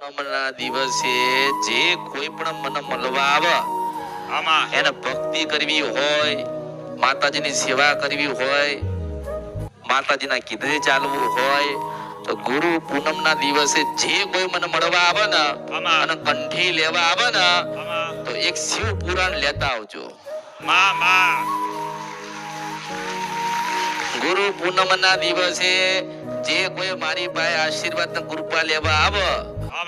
પૂનમના દિવસે જે કોઈ પણ મને મળવા આવે એને ભક્તિ કરવી હોય, માતાજીની સેવા કરવી હોય, માતાજીના કીધે ચાલવું હોય તો ગુરુ પૂનમના દિવસે જે કોઈ મને મળવા આવે ને અને કંઠી લેવા આવે ને તો એક શિવ પુરાણ લેતા આવજો. ગુરુ પૂનમના દિવસે જે કોઈ મારી પાસે આશીર્વાદ ને કૃપા લેવા આવે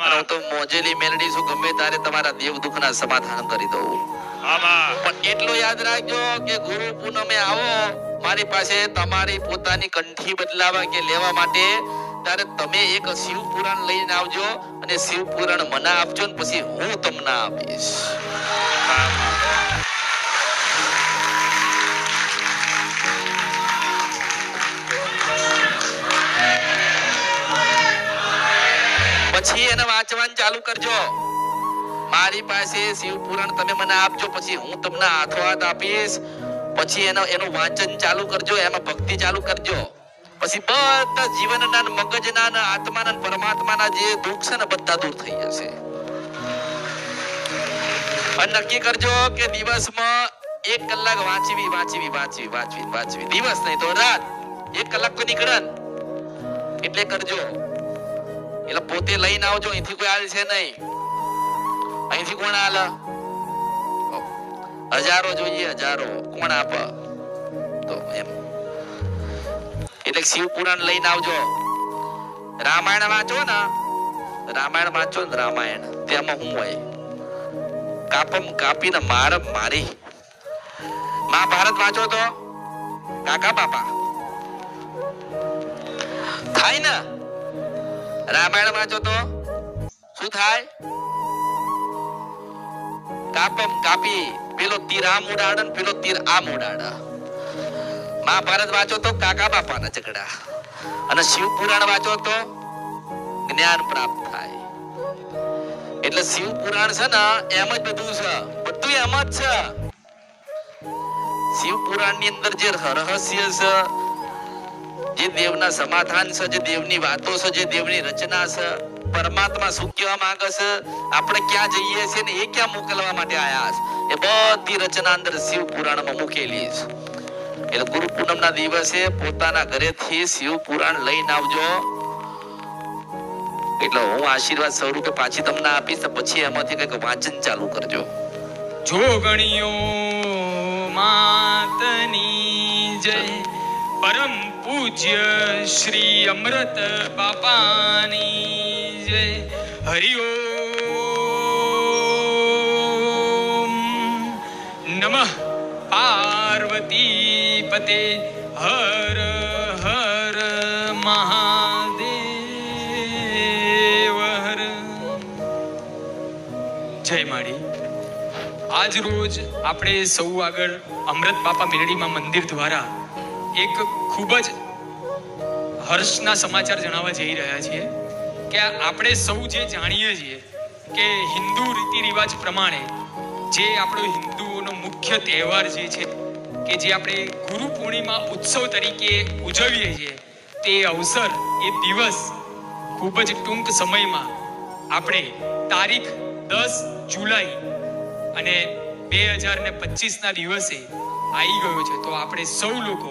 હું તો મોજેલી મેલડી છું, ગમે તારે તમારા દેવ દુઃખના સમાધાન કરી દઉં. પણ એટલું યાદ રાખજો કે ગુરુ પૂનમે આવો મારી પાસે તમારી પોતાની કંઠી બદલાવા કે લેવા માટે, ત્યારે તમે એક શિવ પુરાણ લઈને આવજો અને શિવ પુરાણ મને આપજો ને પછી હું તમને આપીશ. પછી એને વાંચવાનું ચાલુ કરજો. મારી પાસે શિવ પુરાણ તમે મને આપજો, પછી હું તમને હાથો હાથ આપીશ. પછી એનું વાંચન ચાલુ કરજો, એમાં ભક્તિ ચાલુ કરજો. પછી બધા જીવનના, મગજના, આત્માના, પરમાત્માના જે દુઃખ છે ને બધા દૂર થઈ જશે. અને નક્કી કરજો કે દિવસમાં 1 કલાક વાંચવી. દિવસ નહીં તો રાત 1 કલાક તો નીકળે એટલે કરજો. એટલે પોતે લઈને આવજો, અહીંથી કોઈ હાલ છે નહીં. અહીંથી કોણ હાલ? હજારો જોઈએ, હજારો કોણ આપ તો એમ. એટલે શિવ પુરાણ લઈને આવજો. રામાયણ વાંચો ને, રામાયણ તેમાં હું હોય કાપીને મારી. મહાભારત વાંચો તો કાકા બાપા થાય ને. રામાયણ વાંચો તો શું થાય? કાપી પેલો તીર આમ ઉડાડે ને પેલો તીર આમ ઉડાડે. મહાભારત વાંચો તો કાકા બાપાના ઝઘડા. અને શિવ પુરાણ વાંચો તો જ્ઞાન પ્રાપ્ત થાય. એટલે શિવ પુરાણ છે ને એમ જ બધું છે, બધું એમ જ છે. શિવ પુરાણ ની અંદર જે રહસ્ય છે, જે દેવના સમાધાન છે, જે દેવની વાતો છે, જે દેવની રચના છે, પરમાત્મા શું કહેવા માંગે છે, આપણે ક્યાં જઈએ છીએ ને એ ક્યાં મોકલવા માટે આયા છે, એ બધી રચના અંદર શિવ પુરાણમાં મૂકેલી છે. એટલે ગુરુ પૂનમના દિવસે પોતાના ઘરેથી શિવ પુરાણ લઈને આવજો. એટલે હું આશીર્વાદ સ્વરૂપે પાછી તમને આપીશ, પછી એમાંથી કંઈક વાંચન ચાલુ કરજો. જોગણીઓ માતની જય, પરમ પૂજ્ય શ્રી અમૃત બાપાની જય. હરિઓમ નમઃ પાર્વતી પતે. હર હર મહાદેવ હર. જય માડી. આજ રોજ આપણે સૌ આગળ અમૃત બાપા મેલડીમાં મંદિર દ્વારા એક ખૂબ જ હર્ષના સમાચાર જણાવવા જઈ રહ્યા છીએ કે આપણે સૌ જે જાણીએ છીએ કે હિન્દુ રીતિ રિવાજ પ્રમાણે જે આપણો હિન્દુઓનો મુખ્ય તહેવાર જે છે કે જે આપણે ગુરુ પૂર્ણિમા ઉત્સવ તરીકે ઉજવીએ છીએ, તે અવસર, એ દિવસ ખૂબ જ ટૂંક સમયમાં આપણે તારીખ 10 જુલાઈ અને 2025ના દિવસે આવી ગયો છે. તો આપણે સૌ લોકો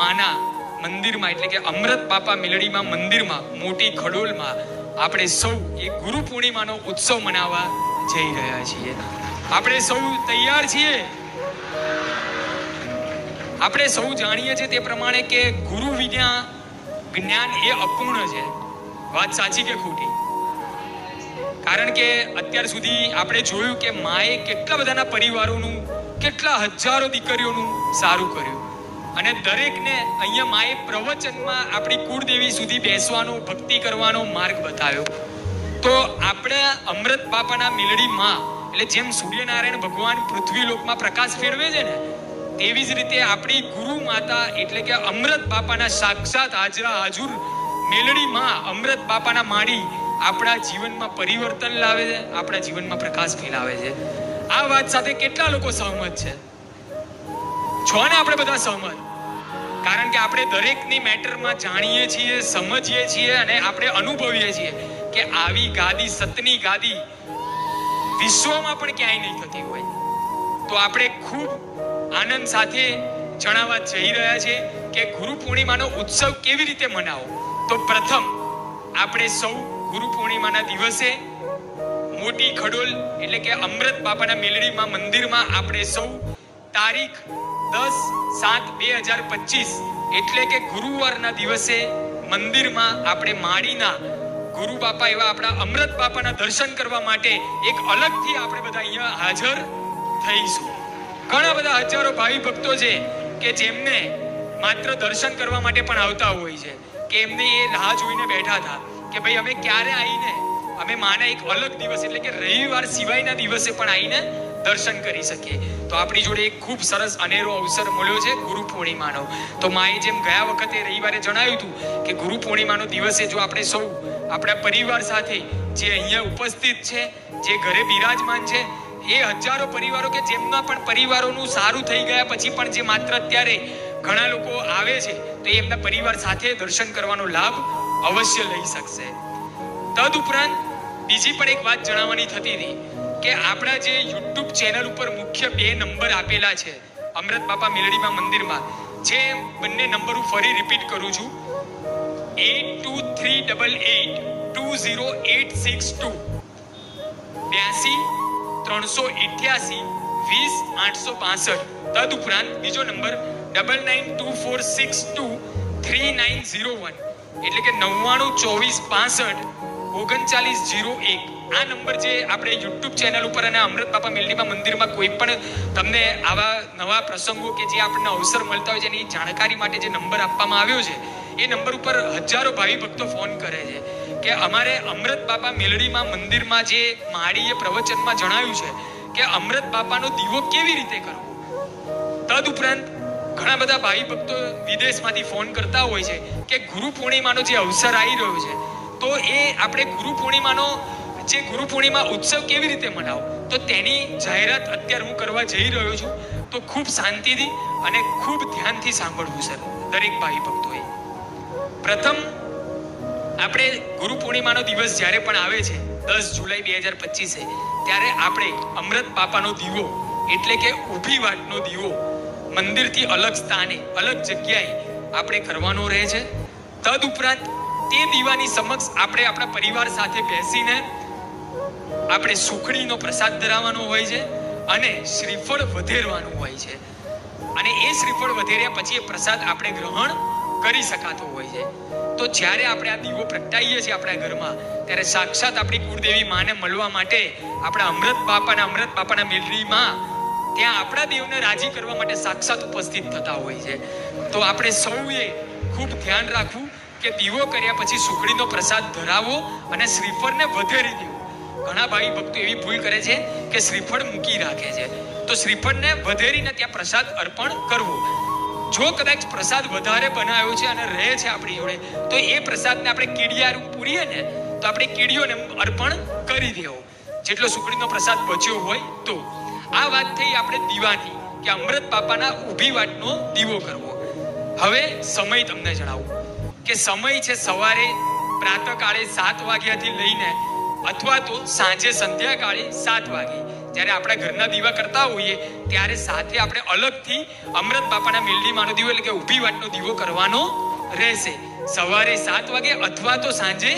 માના મંદિરમાં એટલે કે અમૃત બાપા મેલડીમાં મંદિરમાં મોટી ખડોલમાં આપણે સૌ એ ગુરુ પૂર્ણિમાનો ઉત્સવ મનાવવા જઈ રહ્યા છીએ. આપણે સૌ તૈયાર છીએ? આપણે સૌ જાણીએ છીએ તે પ્રમાણે કે ગુરુ વિના જ્ઞાન એ અપૂર્ણ છે. વાત સાચી કે ખોટી? કારણ કે અત્યાર સુધી આપણે જોયું કે માએ કેટલા બધાના પરિવારોનું, કેટલા હજારો દીકરીઓનું સારું કર્યું અને દરેકને અહીંયા માએ પ્રવચનમાં આપણી કુળદેવી સુધી બેસવાનો, ભક્તિ કરવાનો માર્ગ બતાવ્યો. તો આપણે અમૃત બાપાના મેલડી માં એટલે જેમ સૂર્યનારાયણ ભગવાન પૃથ્વી લોકમાં પ્રકાશ ફેરવે છે ને, તેવી જ રીતે આપણી ગુરુ માતા એટલે કે અમૃત બાપાના સાક્ષાત હાજરા હાજુર મેલડી માં, અમૃત બાપાના માડી આપણા જીવનમાં પરિવર્તન લાવે છે, આપણા જીવનમાં પ્રકાશ ફેલાવે છે. આ વાત સાથે કેટલા લોકો સહમત છે? છો ને આપણે બધા સહમત? કારણ કે આપણે દરેકની મેટરમાં જાણીએ છીએ, સમજીએ છીએ અને આપણે અનુભવીએ છીએ કે આવી ગાદી, સતની ગાદી વિશ્વમાં પણ ક્યાંય નહીં થતી હોય. તો આપણે ખૂબ આનંદ સાથે જણાવવા જઈ રહ્યા છે કે ગુરુ પૂર્ણિમાનો ઉત્સવ કેવી રીતે મનાવો. તો પ્રથમ આપણે સૌ ગુરુ પૂર્ણિમાના દિવસે મોટી ખડોલ એટલે કે અમૃત બાપાના મેલડીમાં મંદિરમાં આપણે સૌ તારીખ 10/7/2025 એટલે કે ગુરુવારના દિવસે મંદિરમાં આપણે માળીના ગુરુ બાપા એવા આપણા અમૃત બાપાના દર્શન કરવા માટે એક અલગથી આપણે બધા અહીંયા હાજર થઈશું. ઘણા બધા હજારો ભાવિ ભક્તો છે કે જેમને માત્ર દર્શન કરવા માટે પણ આવતા હોય છે કે એમને એ રાહ જોઈને બેઠા હતા કે ભાઈ અમે ક્યારે આવીને અમે માના એક અલગ દિવસ એટલે કે રવિવાર સિવાયના દિવસે પણ આવીને દર્શન કરી શકીએ. તો આપણી જોડે એક ખૂબ સરસ અનેરો અવસર મળ્યો છે ગુરુ પૂર્ણિમાનો. તો માએ જેમ ગયા વખતે રવિવારે જણાવ્યું હતું કે ગુરુ પૂર્ણિમાનો દિવસે જો આપણે સૌ આપણા પરિવાર સાથે જે અહીંયા ઉપસ્થિત છે, જે ઘરે બિરાજમાન છે, એ હજારો પરિવારો કે જેમના પણ પરિવારોનું સારું થઈ ગયા પછી પણ જે માત્ર અત્યારે ઘણા લોકો આવે છે તો એમના પરિવાર સાથે દર્શન કરવાનો લાભ અવશ્ય લઈ શકશે. તદુપરાંત બીજી પણ એક વાત જણાવવાની થતી હતી કે આપણા જે યુટ્યુબ ચેનલ ઉપર મુખ્ય 2 નંબર આપેલા છે અમૃત બાપા મેલડીમાં મંદિરમાં, જે બંને નંબર હું ફરી રિપીટ કરું છું, 8238820862 82-388-20-862. તદુપરાંત બીજો નંબર 9924623901 એટલે કે 9924653901. આ નંબર જે આપણે યુટ્યુબ ચેનલ ઉપર અને અમૃત બાપા મેલડીમાં મંદિરમાં કોઈ પણ તમને આવા નવા પ્રસંગો કે જે આપણને અવસર મળતા હોય છે એની જાણકારી માટે જે નંબર આપવામાં આવ્યો છે એ નંબર ઉપર હજારો ભાવિ ભક્તો ફોન કરે છે કે અમારે અમૃત બાપા મેલડીમાં મંદિરમાં જે માળીએ પ્રવચનમાં જણાવ્યું છે કે અમૃત બાપાનો દીવો કેવી રીતે કરવો. તદુપરાંત ઘણા બધા ભાઈ ભક્તો વિદેશમાંથી ફોન કરતા હોય છે કે ગુરુ પૂર્ણિમાનો જે અવસર આવી રહ્યો છે તો એ આપણે ગુરુ પૂર્ણિમા ઉત્સવ કેવી રીતે મનાવો. તો તેની જાહેરાત અત્યારે હું કરવા જઈ રહ્યો છું. તો ખૂબ શાંતિથી અને ખૂબ ધ્યાનથી સાંભળવું સર દરેક ભાઈ ભક્તોએ. પ્રથમ આપણે ગુરુ પૂર્ણિમાનો દિવસ જ્યારે પણ આવે છે 10 જુલાઈ 2025 ત્યારે આપણે અમૃત બાપાનો દીવો એટલે કે ઊભી વાટનો દીવો મંદિરથી અલગ સ્થાને અલગ જગ્યાએ આપણે કરવાનો રહે છે. તદુપરાંત તે દીવાની સમક્ષ આપણે આપણા પરિવાર સાથે બેસીને આપણે સુખડીનો પ્રસાદ ધરાવવાનો હોય છે અને શ્રીફળ વધેરવાનું હોય છે અને એ શ્રીફળ વધેર્યા પછી એ પ્રસાદ આપણે ગ્રહણ કરી શકાતો હોય છે. તો જ્યારે આપણે આ દીવો પ્રગટાવીએ છીએ આપણા ઘરમાં ત્યારે સાક્ષાત આપણી કુળદેવી માને મળવા માટે આપણા અમૃત બાપાના મેલડીમાં ત્યાં આપણા દેવને રાજી કરવા માટે સાક્ષાત ઉપસ્થિત થતા હોય છે. તો આપણે સૌએ ખૂબ ધ્યાન રાખવું કે દીવો કર્યા પછી સુખડીનો પ્રસાદ ધરાવો અને શ્રીફળને વધેરી દેવો. ઘણા ભાઈ ભક્તો એવી ભૂલ કરે છે કે શ્રીફળ મૂકી રાખે છે. તો શ્રીફળને વધેરીને ત્યાં પ્રસાદ અર્પણ કરવો. જો કદાચ પ્રસાદ વધારે બનાવ્યો છે અને રહે છે આપણી જોડે તો એ પ્રસાદને આપણે કીડિયારું પૂરીએ ને તો આપણે કીડીઓને અર્પણ કરી દેવો જેટલો સુખડીનો પ્રસાદ બચ્યો હોય તો. આ વાત થઈ આપણે દીવાની કે અમૃત બાપાના ઊભી વાટનો દીવો કરવો. હવે સમય તમને જણાવું કે સમય છે સવારે પ્રાતઃકાળે 7 વાગ્યાથી લઈને અથવા તો સાંજે સંધ્યાકાળે 7 વાગે જ્યારે આપણા ઘરના દીવા કરતા હોઈએ ત્યારે સાથે આપણે અલગથી અમૃત બાપાના મેલડીમાંનો દીવો એટલે કે ઊભી વાટનો દીવો કરવાનો રહેશે. સવારે 7 વાગે અથવા તો સાંજે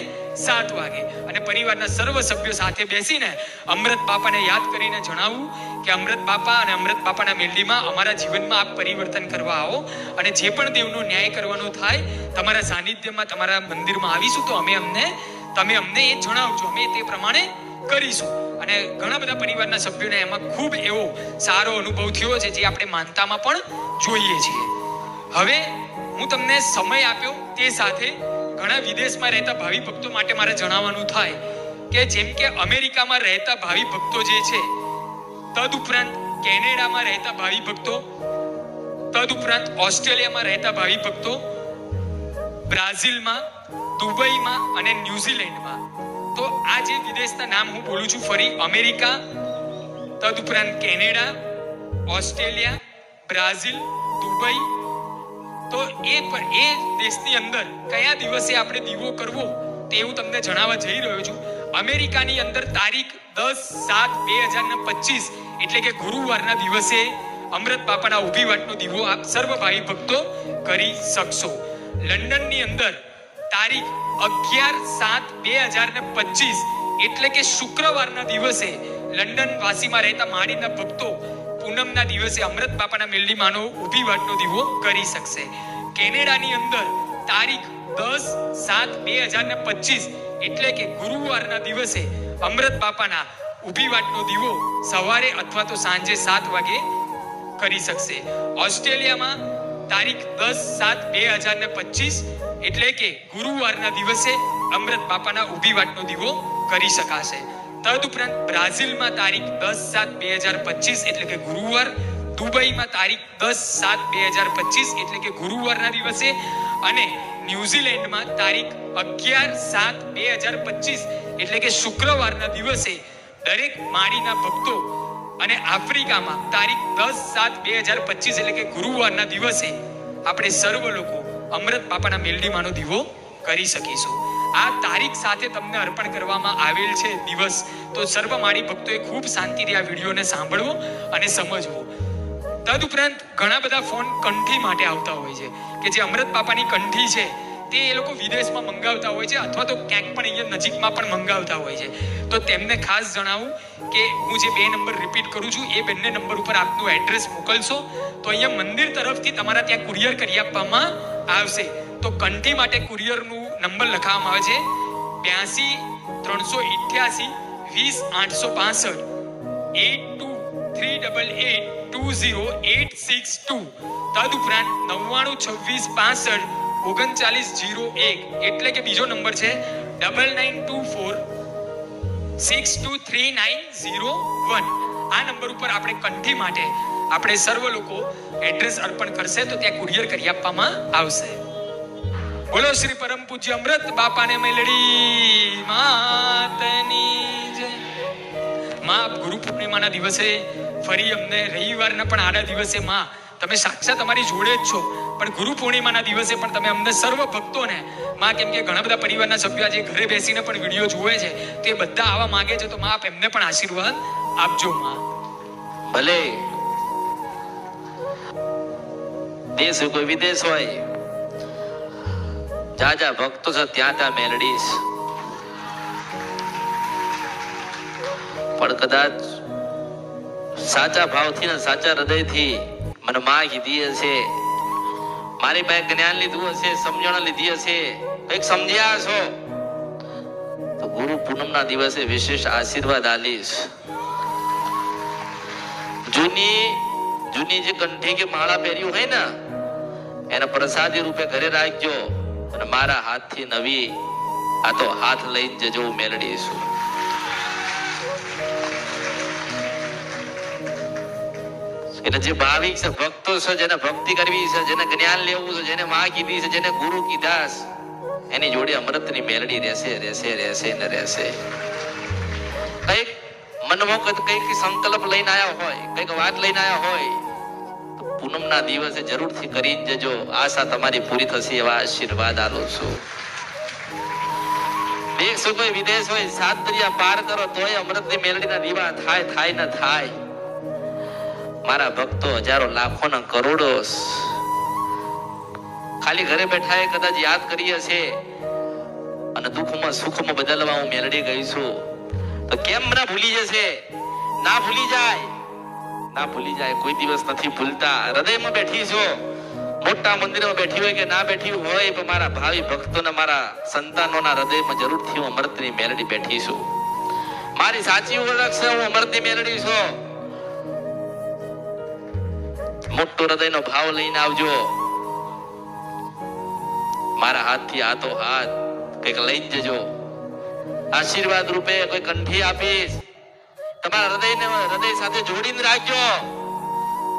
7 વાગે અને પરિવારના સર્વ સભ્યો સાથે બેસીને અમૃત બાપાને યાદ કરીને જણાવવું કે અમૃત બાપા અને અમૃત બાપાના મેલડીમાં અમારા જીવનમાં આપ પરિવર્તન કરવા આવો અને જે પણ દેવનો ન્યાય કરવાનો થાય તમારા સાનિધ્યમાં તમારા મંદિરમાં આવીશું તો તમે અમને એ જણાવજો, અમે તે પ્રમાણે કરીશું. અને ઘણા બધા પરિવારના સભ્યોને એમાં ખૂબ એવો સારો અનુભવ થયો છે જે આપણે માનતામાં પણ જોઈએ છીએ. હવે હું તમને સમય આપ્યો તે સાથે ઘણા વિદેશમાં રહેતા ભાવિ ભક્તો માટે મારે જણાવવાનું થાય કે જેમ કે અમેરિકામાં રહેતા ભાવિ ભક્તો જે છે, તદુપરાંત કેનેડામાં રહેતા ભાવિ ભક્તો, તદુપરાંત ઓસ્ટ્રેલિયામાં રહેતા ભાવિ ભક્તો, બ્રાઝિલમાં, દુબઈમાં અને ન્યુઝીલેન્ડમાં. તો આ જે વિદેશના નામ હું બોલું છું ફરી, અમેરિકા, તદુપરાંત કેનેડા, ઓસ્ટ્રેલિયા, બ્રાઝિલ, દુબઈ. તો એ દેશની અંદર કયા દિવસે આપણે દીવો કરવો તે હું તમને જણાવવા જઈ રહ્યો છું. અમેરિકાની અંદર તારીખ 10/7/2025 એટલે કે ગુરુવારના દિવસે અમૃત બાપાના ઊભી વાટનો દીવો આપ સર્વ ભાઈ ભક્તો કરી શકશો. લંડનની અંદર તારીખ 11/7/2025 એટલે કે શુક્રવારના દિવસે લંડન વાસીમાં રહેતા માડીના ભક્તો પૂનમના દિવસે અમૃત બાપાના મેલડીમાંનો ઊભી વાટનો દીવો કરી શકશે. કેનેડાની અંદર તારીખ 10/7/2025 એટલે કે ગુરુવારના દિવસે અમૃત બાપાના ઊભી વાટનો દીવો સવારે અથવા તો સાંજે 7 વાગે કરી શકશે. ઓસ્ટ્રેલિયામાં તારીખ 10/7/2025 એટલે કે ગુરુવારના દિવસે અમૃત બાપાના ઊભી વાટનો દીવો કરી શકાશે. તદુપરાંત બ્રાઝિલમાં તારીખ 10/7/2025 એટલે કે ગુરુવાર, દુબઈમાં તારીખ 10/7/2025 એટલે કે ગુરુવારના દિવસે અને ન્યુઝીલેન્ડમાં તારીખ 11/7/2025 એટલે કે શુક્રવારના દિવસે દરેક માળીના ભક્તો અને આફ્રિકામાં તારીખ 10/7/2025 એટલે કે ગુરુવારના દિવસે આપણે સર્વ લોકો અમૃત બાપાના મેલડીમાંનો દીવો કરી શકીશું. આ તારીખ સાથે તમને અર્પણ કરવામાં આવેલ છે દિવસ, તો સર્વ માળી ભક્તોએ ખૂબ શાંતિથી આ વિડીયોને સાંભળવો અને સમજવો. તદુપરાંત ઘણા બધા ફોન કંઠી માટે આવતા હોય છે કે જે અમૃત બાપાની કંઠી છે તે એ લોકો વિદેશમાં મંગાવતા હોય છે અથવા તો ક્યાંક પણ અહીંયા નજીકમાં પણ મંગાવતા હોય છે. તો તેમને ખાસ જણાવું કે હું જે 2 નંબર રિપીટ કરું છું એ બંને નંબર ઉપર આપનું એડ્રેસ મોકલશો તો અહીંયા મંદિર તરફથી તમારા ત્યાં કુરિયર કરી આપવામાં આવશે. તો કંઠી માટે કુરિયરનું નંબર લખાવવામાં આવે છે 82 388 20 82388 20862. તદુપરાંત 992665 3901 એટલે કે બીજો નંબર છે 9924 623901. આ નંબર ઉપર આપણે કંઠી માટે આપણે સર્વ લોકો એડ્રેસ અર્પણ કરશે તો ત્યાં કુરિયર કરી આપવામાં આવશે. બોલો શ્રી પરમ પૂજ્ય અમૃત બાપાને મેલડી માતની જય. માં ગુરુ પૂર્ણિમાના દિવસે ફરી અમને રવિવારના પણ આડા દિવસે માં તમે સાક્ષાત અમારી જોડે જ છો, પણ ગુરુ પૂર્ણિમાના દિવસે પણ તમે અમને સર્વ ભક્તોને માં, કેમ કે ઘણા બધા પરિવારના સભ્યો આજે ઘરે બેસીને પણ વિડીયો જુએ છે તો એ બધા આવા માંગે છે, તો માં આપ એમને પણ આશીર્વાદ આપજો. માં ભલે દેશ હોય કોઈ વિદેશ હોય, જાજા ભક્તો છે ત્યાં ત્યાં મેલડીશ. પણ કદાચ સાચા ભાવથી ને સાચા હૃદયથી મને માં કીધી હશે, મારી પાસે જ્ઞાન લીધું હશે, સમજણ લીધી હશે, કંઈક સમજ્યા છો તો ગુરુ પૂનમના દિવસે વિશેષ આશીર્વાદ આલીશ. જૂની જે કંઠી કે માળા પહેર્યું હોય ને એને પ્રસાદી રૂપે ઘરે રાખજો અને મારા હાથથી નવી આ તો હાથ લઈને જજો મેલડીશું. એટલે જે ભાવિક છે, ભક્તો છે, જેને ભક્તિ કરવી છે, જેને જ્ઞાન લેવું છે, જેને માં કીધી છે, જેને ગુરુ કીધા એની જોડે અમૃતની મેલડી રહેશે ને રહેશે. કઈક મનમાં કઈક સંકલ્પ લઈને આયા હોય, કઈક વાત લઈને આયા હોય તો પૂનમના દિવસે જરૂરથી કરીને જજો. આશા તમારી પૂરી થશે એવા આશીર્વાદ આલું છું. દેશ હોય વિદેશ હોય, 7 દરિયા પાર કરો તોય અમૃતની મેલડીના દીવા થાય ને થાય. મારા ભક્તો હજારો લાખો ના કરોડો ખાલી ઘરે બેઠા એ કદાચ યાદ કરી હશે અને દુઃખમાં સુખમાં બદલવા હું મેલડી ગઈ છું તો કેમ ના ભૂલી જશે? ના ભૂલી જાય, કોઈ દિવસ નથી ભૂલતા. હૃદયમાં બેઠી છો, મોટા મંદિરમાં બેઠી હોય કે ના બેઠી હોય, પણ મારા ભાવિ ભક્તોને, મારા સંતાનોના હૃદયમાં જરૂરથી હું અમૃતની મેલડી બેઠી છું. મારી સાચી ઓળખ છે, હું અમૃતની મેલડી છું. મોટો હૃદયનો ભાવ લઈને આવજો. મારા હાથથી હાથો હાથ કંઈક લઈને જજો. આશીર્વાદ રૂપે કોઈ કંઠી આપીશ, તમારા હૃદય સાથે જોડીને રાખજો.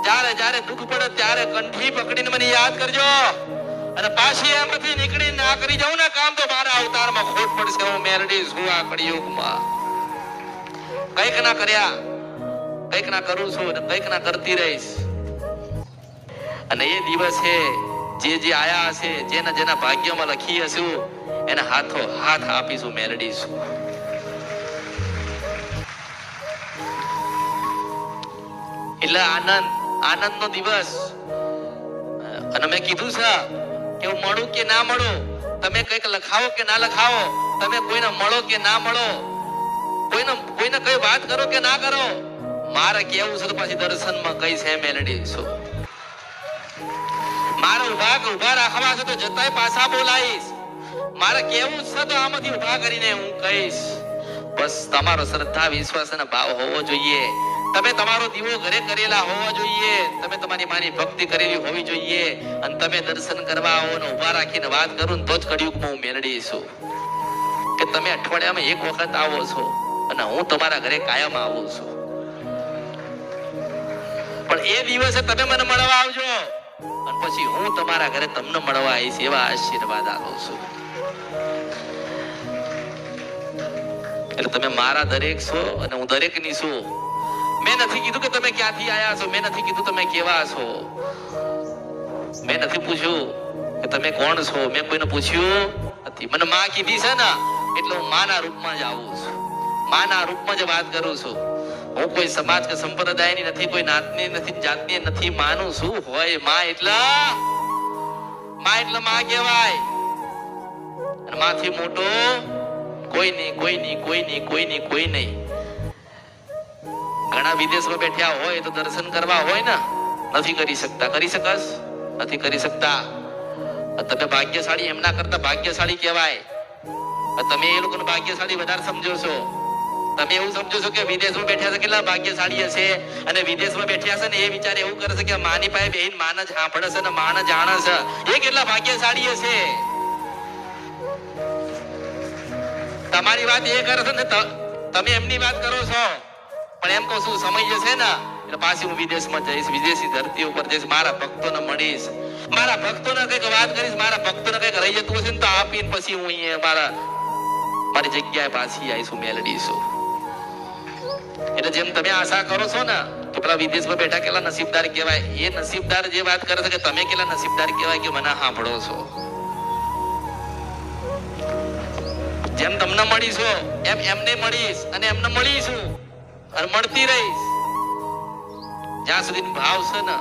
જ્યારે દુઃખ પડે ત્યારે કંઠી પકડીને મને યાદ કરજો અને પાછી એમાંથી નીકળી ના કરી જાઉં ને કામ તો મારા અવતારમાં ખોટ પડશે. હું મેલડી છું આ કળિયુગમાં. કંઈક ના કર્યા, કંઈક ના કરું છું અને કંઈક ના કરતી રહીશ. અને એ દિવસે જે આયા હશે, જેના ભાગ્યમાં લખી હશું, એને હાથો હાથ આપીશું, મેળવીશું. એટલે આનંદનો દિવસ. અને મેં કીધું છે કે હું મળું કે ના મળું, તમે કંઈક લખાવો કે ના લખાવો, તમે કોઈને મળો કે ના મળો, કોઈને કઈ વાત કરો કે ના કરો, મારે કેવું છે તો પાછી દર્શનમાં કઈ છે મેળવીશું. મારે ઉભા રાખવા છે તો જતાય પાછા બોલાઈશ. મારે કેવું છે તો આમાંથી ઉભા કરીને હું કહીશ. બસ તમારો શ્રદ્ધા, વિશ્વાસ અને ભાવ હોવો જોઈએ. તમે તમારો દીવો ઘરે કરેલા હોવો જોઈએ. તમે તમારી માની ભક્તિ કરેલી હોવી જોઈએ. અને તમે દર્શન કરવા આવો ને ઉભા રાખીને વાત કરું ને તો જ કળિયુગમાં હું મેળવીશું. કે તમે અઠવાડિયામાં એક વખત આવો છો અને હું તમારા ઘરે કાયમ આવું છું. પણ એ દિવસે તમે મને મળવા આવજો અને પછી હું તમારા ઘરે તમને મળવા આવીશ, એવા આશીર્વાદ આપું છું. એટલે તમે મારા દરેક છો અને હું દરેકની છું. મેં નથી કીધું કે તમે ક્યાંથી આયા છો, મેં નથી કીધું તમે કેવા છો, મેં નથી પૂછ્યું કે તમે કોણ છો, મેં કોઈને પૂછ્યું નથી. મને માં કીધી છે ને એટલે હું માના રૂપમાં જ આવું છું, માના રૂપમાં જ વાત કરું છું. હું કોઈ સમાજ કે સંપ્રદાયની નથી, કોઈ નાતની નથી, જાતની નથી. માનું શું હોય? માં એટલે માં કહેવાય. અને માથી મોટો કોઈ નહીં. ઘણા વિદેશમાં બેઠ્યા હોય તો દર્શન કરવા હોય ને, નથી કરી શકતા. કરી શકસ? નથી કરી શકતા. તમે ભાગ્યશાળી એમના કરતા ભાગ્યશાળી કહેવાય. તમે એ લોકોને ભાગ્યશાળી વધારે સમજો છો. તમે એવું સમજો છો કે વિદેશમાં બેઠ્યા છે કેટલા ભાગ્યશાળી હશે, અને વિદેશમાં બેઠ્યા છે ને એ વિચાર એવું કરે છે કે માની પાસે બેહીને માને જ સાંભળે છે ને માને જાણે છે, એ કેટલા ભાગ્યશાળી હશે. તમારી વાત એ કરે છે ને તમે એમની વાત કરો છો. પણ એમ કહું છું સમય જશે ને એટલે પાછી હું વિદેશમાં જઈશ, વિદેશી ધરતી ઉપર જઈશ, મારા ભક્તોને મળીશ, મારા ભક્તોને કંઈક વાત કરીશ, મારા ભક્તોને કંઈક રહી જતું હશે ને તો આપીને પછી હું અહીંયા મારી જગ્યાએ પાછી આવીશું, મેળવીશું. એટલે જેમ તમે આશા કરો છો ને કે પેલા વિદેશમાં બેઠા કેટલા નસીબદાર કહેવાય, એ નસીબદાર જે વાત કરે છે કે તમે કેટલા નસીબદાર કહેવાય કે મને સાંભળો છો. જેમ તમને મળીશો એમ એમને મળીશ અને એમને મળીશું અને મળતી રહીશ. જ્યાં સુધી ભાવ છે ને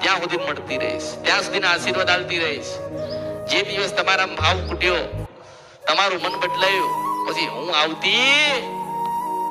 ત્યાં સુધી મળતી રહીશ, ત્યાં સુધી આશીર્વાદ આલતી રહીશ. જે દિવસ તમારા ભાવ કૂટ્યો, તમારું મન બદલાયું, પછી હું આવતી